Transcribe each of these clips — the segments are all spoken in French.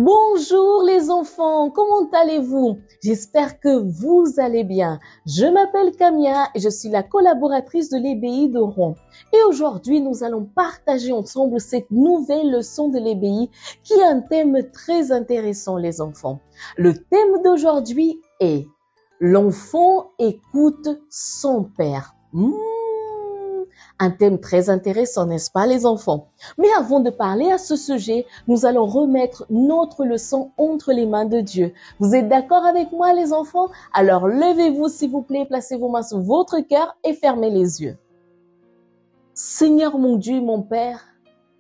Bonjour les enfants, comment allez-vous? J'espère que vous allez bien. Je m'appelle Camia et je suis la collaboratrice de l'EBI de Rouen. Et aujourd'hui, nous allons partager ensemble cette nouvelle leçon de l'EBI qui a un thème très intéressant les enfants. Le thème d'aujourd'hui est « L'enfant écoute son père ». Un thème très intéressant, n'est-ce pas les enfants? Mais avant de parler à ce sujet, nous allons remettre notre leçon entre les mains de Dieu. Vous êtes d'accord avec moi les enfants? Alors levez-vous s'il vous plaît, placez vos mains sur votre cœur et fermez les yeux. Seigneur mon Dieu, mon Père,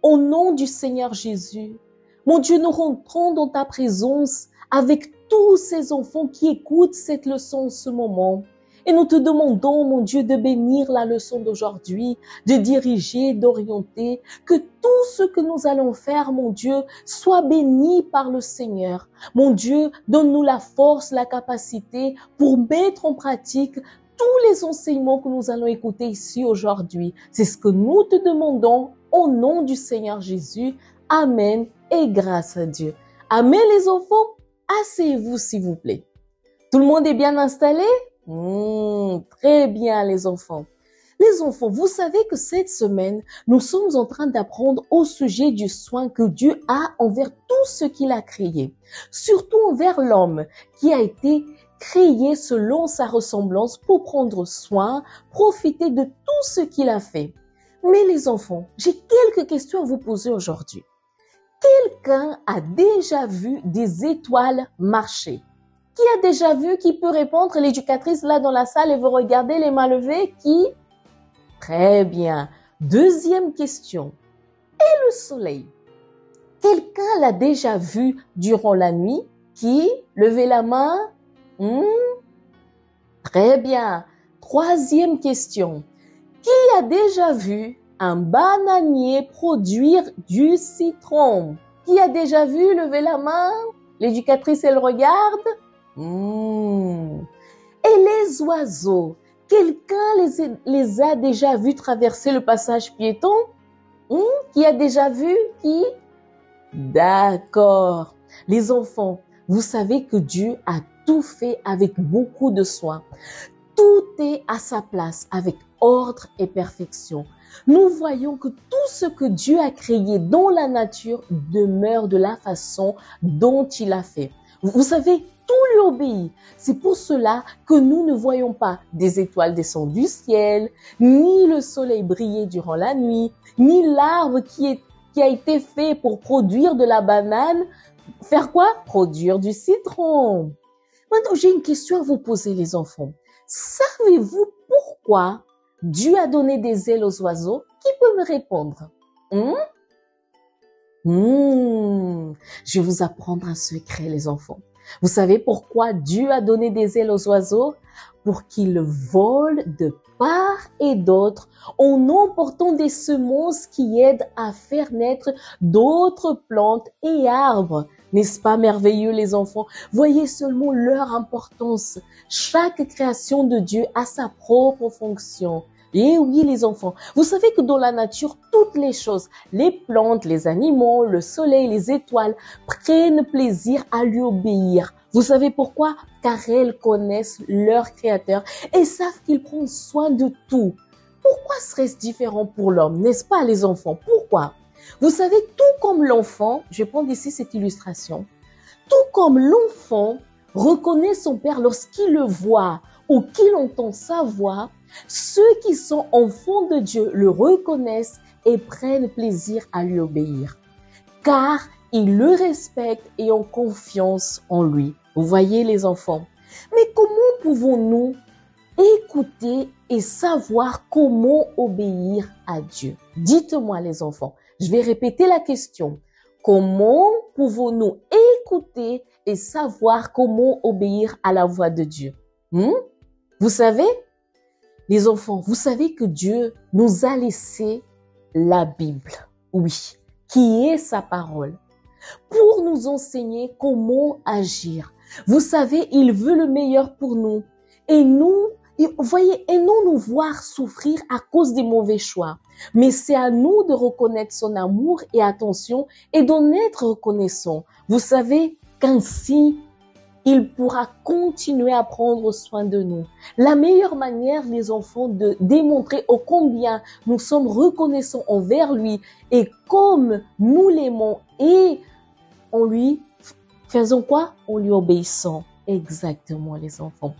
au nom du Seigneur Jésus, mon Dieu, nous rentrons dans ta présence avec tous ces enfants qui écoutent cette leçon en ce moment. Et nous te demandons, mon Dieu, de bénir la leçon d'aujourd'hui, de diriger, d'orienter, que tout ce que nous allons faire, mon Dieu, soit béni par le Seigneur. Mon Dieu, donne-nous la force, la capacité pour mettre en pratique tous les enseignements que nous allons écouter ici aujourd'hui. C'est ce que nous te demandons au nom du Seigneur Jésus. Amen et grâce à Dieu. Amen les enfants, asseyez-vous s'il vous plaît. Tout le monde est bien installé? Très bien les enfants. Les enfants, vous savez que cette semaine, nous sommes en train d'apprendre au sujet du soin que Dieu a envers tout ce qu'il a créé, surtout envers l'homme qui a été créé selon sa ressemblance pour prendre soin, profiter de tout ce qu'il a fait. Mais les enfants, j'ai quelques questions à vous poser aujourd'hui. Quelqu'un a déjà vu des étoiles marcher? Qui a déjà vu? Qui peut répondre? L'éducatrice là dans la salle, elle veut regarder les mains levées. Qui? Très bien. Deuxième question. Et le soleil? Quelqu'un l'a déjà vu durant la nuit? Qui? Levez la main. Très bien. Troisième question. Qui a déjà vu un bananier produire du citron? Qui a déjà vu? Levez la main. L'éducatrice, elle regarde. Et les oiseaux, quelqu'un les a déjà vus traverser le passage piéton? Qui a déjà vu? Qui? D'accord. Les enfants, vous savez que Dieu a tout fait avec beaucoup de soin. Tout est à sa place avec ordre et perfection. Nous voyons que tout ce que Dieu a créé dans la nature demeure de la façon dont il a fait. Vous savez, tout lui obéit. C'est pour cela que nous ne voyons pas des étoiles descendre du ciel, ni le soleil briller durant la nuit, ni l'arbre qui a été fait pour produire de la banane. Faire quoi? Produire du citron. Maintenant, j'ai une question à vous poser, les enfants. Savez-vous pourquoi Dieu a donné des ailes aux oiseaux? Qui peut me répondre? Je vais vous apprendre un secret, les enfants. Vous savez pourquoi Dieu a donné des ailes aux oiseaux? Pour qu'ils volent de part et d'autre en emportant des semences qui aident à faire naître d'autres plantes et arbres. N'est-ce pas merveilleux les enfants? Voyez seulement leur importance. Chaque création de Dieu a sa propre fonction. Et oui les enfants, vous savez que dans la nature, toutes les choses, les plantes, les animaux, le soleil, les étoiles, prennent plaisir à lui obéir. Vous savez pourquoi? Car elles connaissent leur Créateur et savent qu'il prend soin de tout. Pourquoi serait-ce différent pour l'homme, n'est-ce pas les enfants? Pourquoi? Vous savez, tout comme l'enfant, je vais prendre ici cette illustration, tout comme l'enfant reconnaît son père lorsqu'il le voit ou qu'il entend sa voix, ceux qui sont enfants de Dieu le reconnaissent et prennent plaisir à lui obéir, car ils le respectent et ont confiance en lui. Vous voyez les enfants? Mais comment pouvons-nous écouter et savoir comment obéir à Dieu? Dites-moi les enfants, je vais répéter la question. Comment pouvons-nous écouter et savoir comment obéir à la voix de Dieu? Vous savez? Les enfants, vous savez que Dieu nous a laissé la Bible, oui, qui est sa parole, pour nous enseigner comment agir. Vous savez, il veut le meilleur pour nous et nous, Et voyez, aimons nous voir souffrir à cause des mauvais choix. Mais c'est à nous de reconnaître son amour et attention et d'en être reconnaissant. Vous savez qu'ainsi, il pourra continuer à prendre soin de nous. La meilleure manière, les enfants, de démontrer ô combien nous sommes reconnaissants envers lui et comme nous l'aimons et en lui, faisons quoi? En lui obéissant. Exactement, les enfants.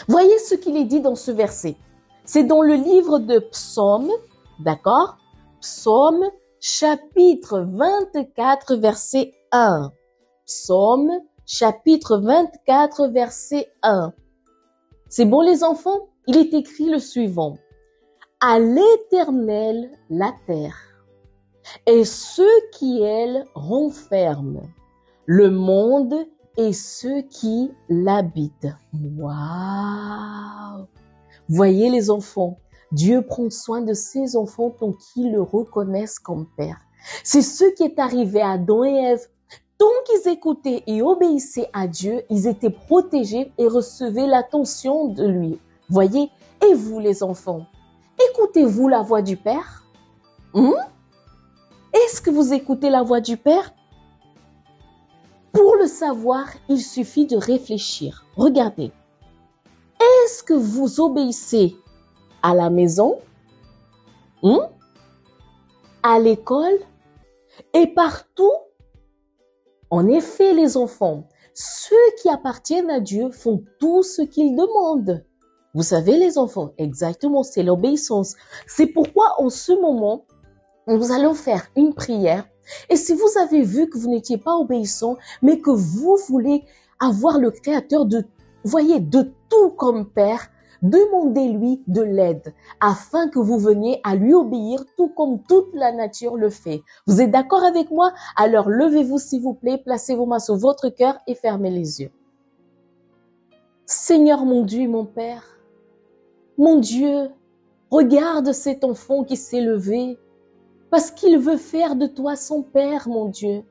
Voyez ce qu'il est dit dans ce verset. C'est dans le livre de Psaume, d'accord? Psaume, chapitre 24, verset 1. Psaume, chapitre 24, verset 1. C'est bon, les enfants? Il est écrit le suivant. À l'Éternel la terre, et ceux qui elle renferment, le monde et ceux qui l'habitent. Waouh! Voyez les enfants, Dieu prend soin de ses enfants tant qu'ils le reconnaissent comme Père. C'est ce qui est arrivé à Adam et Ève. Tant qu'ils écoutaient et obéissaient à Dieu, ils étaient protégés et recevaient l'attention de lui. Voyez? Et vous les enfants, écoutez-vous la voix du Père? Est-ce que vous écoutez la voix du Père? Pour le savoir, il suffit de réfléchir. Regardez. Est-ce que vous obéissez à la maison, à l'école et partout? En effet, les enfants, ceux qui appartiennent à Dieu font tout ce qu'il demande. Vous savez, les enfants, exactement, c'est l'obéissance. C'est pourquoi, en ce moment, nous allons faire une prière. Et si vous avez vu que vous n'étiez pas obéissant, mais que vous voulez avoir le Créateur de tout comme Père, demandez-lui de l'aide afin que vous veniez à lui obéir tout comme toute la nature le fait. Vous êtes d'accord avec moi? Alors levez-vous s'il vous plaît, placez vos mains sur votre cœur et fermez les yeux. Seigneur mon Dieu, mon Père, mon Dieu, regarde cet enfant qui s'est levé parce qu'il veut faire de toi son Père, mon Dieu.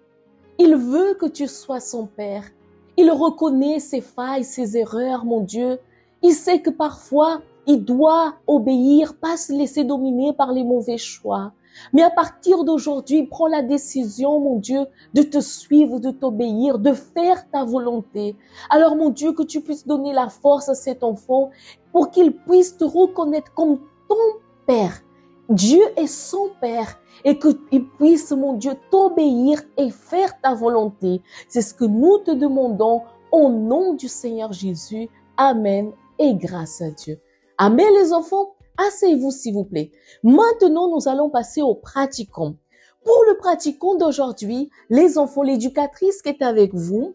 Il veut que tu sois son Père. Il reconnaît ses failles, ses erreurs, mon Dieu. Il sait que parfois, il doit obéir, pas se laisser dominer par les mauvais choix. Mais à partir d'aujourd'hui, il prend la décision, mon Dieu, de te suivre, de t'obéir, de faire ta volonté. Alors, mon Dieu, que tu puisses donner la force à cet enfant pour qu'il puisse te reconnaître comme ton Père. Dieu est son Père et qu'il puisse, mon Dieu, t'obéir et faire ta volonté. C'est ce que nous te demandons au nom du Seigneur Jésus. Amen et grâce à Dieu. Amen les enfants. Asseyez-vous s'il vous plaît. Maintenant, nous allons passer au pratiquant. Pour le pratiquant d'aujourd'hui, les enfants, l'éducatrice qui est avec vous,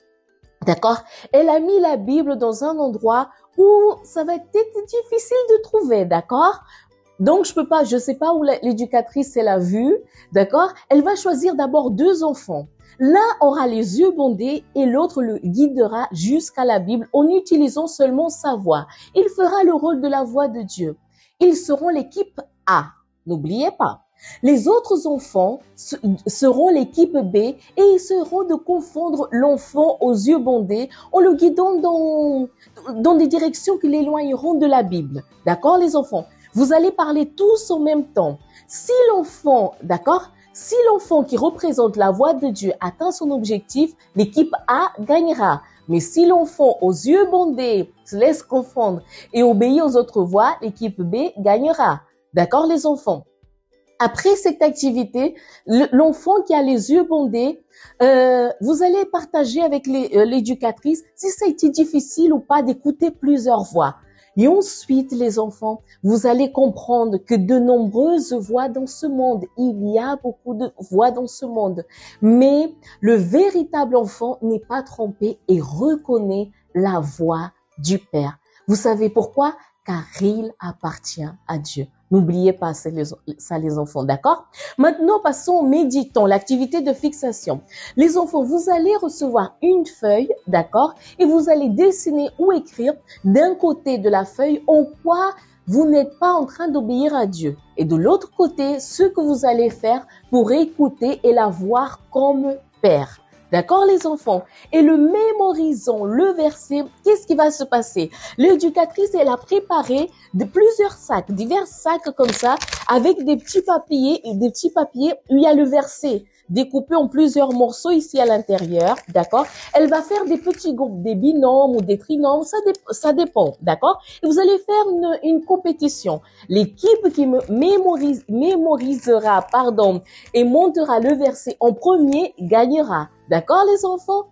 d'accord, elle a mis la Bible dans un endroit où ça va être difficile de trouver, d'accord? Donc, je sais pas où l'éducatrice, elle a vu, d'accord? Elle va choisir d'abord 2 enfants. L'un aura les yeux bandés et l'autre le guidera jusqu'à la Bible en utilisant seulement sa voix. Il fera le rôle de la voix de Dieu. Ils seront l'équipe A. N'oubliez pas. Les autres enfants seront l'équipe B et ils seront de confondre l'enfant aux yeux bandés en le guidant dans des directions qui l'éloigneront de la Bible. D'accord, les enfants? Vous allez parler tous en même temps. Si l'enfant, d'accord, si l'enfant qui représente la voix de Dieu atteint son objectif, l'équipe A gagnera. Mais si l'enfant aux yeux bandés se laisse confondre et obéit aux autres voix, l'équipe B gagnera. D'accord, les enfants? Après cette activité, l'enfant qui a les yeux bandés, vous allez partager avec l'éducatrice si ça a été difficile ou pas d'écouter plusieurs voix. Et ensuite, les enfants, vous allez comprendre que de nombreuses voix dans ce monde, il y a beaucoup de voix dans ce monde. Mais le véritable enfant n'est pas trompé et reconnaît la voix du Père. Vous savez pourquoi? Car il appartient à Dieu. N'oubliez pas ça, les enfants, d'accord? Maintenant, passons au méditant, l'activité de fixation. Les enfants, vous allez recevoir une feuille, d'accord? Et vous allez dessiner ou écrire d'un côté de la feuille en quoi vous n'êtes pas en train d'obéir à Dieu. Et de l'autre côté, ce que vous allez faire pour écouter et la voir comme Père. D'accord les enfants? Et le mémorisant le verset, qu'est-ce qui va se passer? L'éducatrice, elle a préparé plusieurs sacs, divers sacs comme ça, avec des petits papiers où il y a le verset découpé en plusieurs morceaux ici à l'intérieur, d'accord? Elle va faire des petits groupes, des binômes ou des trinômes, ça dépend, d'accord? Et vous allez faire une compétition. L'équipe qui mémorisera, et montera le verset en premier gagnera. D'accord les enfants?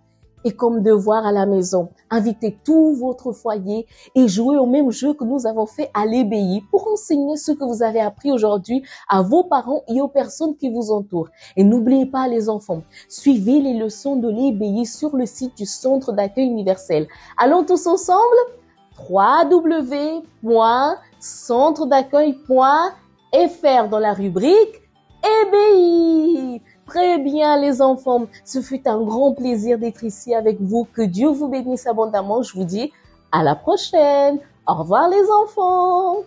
Et comme devoir à la maison, invitez tout votre foyer et jouez au même jeu que nous avons fait à l'ébéi pour enseigner ce que vous avez appris aujourd'hui à vos parents et aux personnes qui vous entourent. Et n'oubliez pas les enfants, suivez les leçons de l'ébéi sur le site du Centre d'accueil universel. Allons tous ensemble? www.centredaccueil.fr dans la rubrique ébéi. Très bien les enfants, ce fut un grand plaisir d'être ici avec vous. Que Dieu vous bénisse abondamment. Je vous dis à la prochaine. Au revoir les enfants.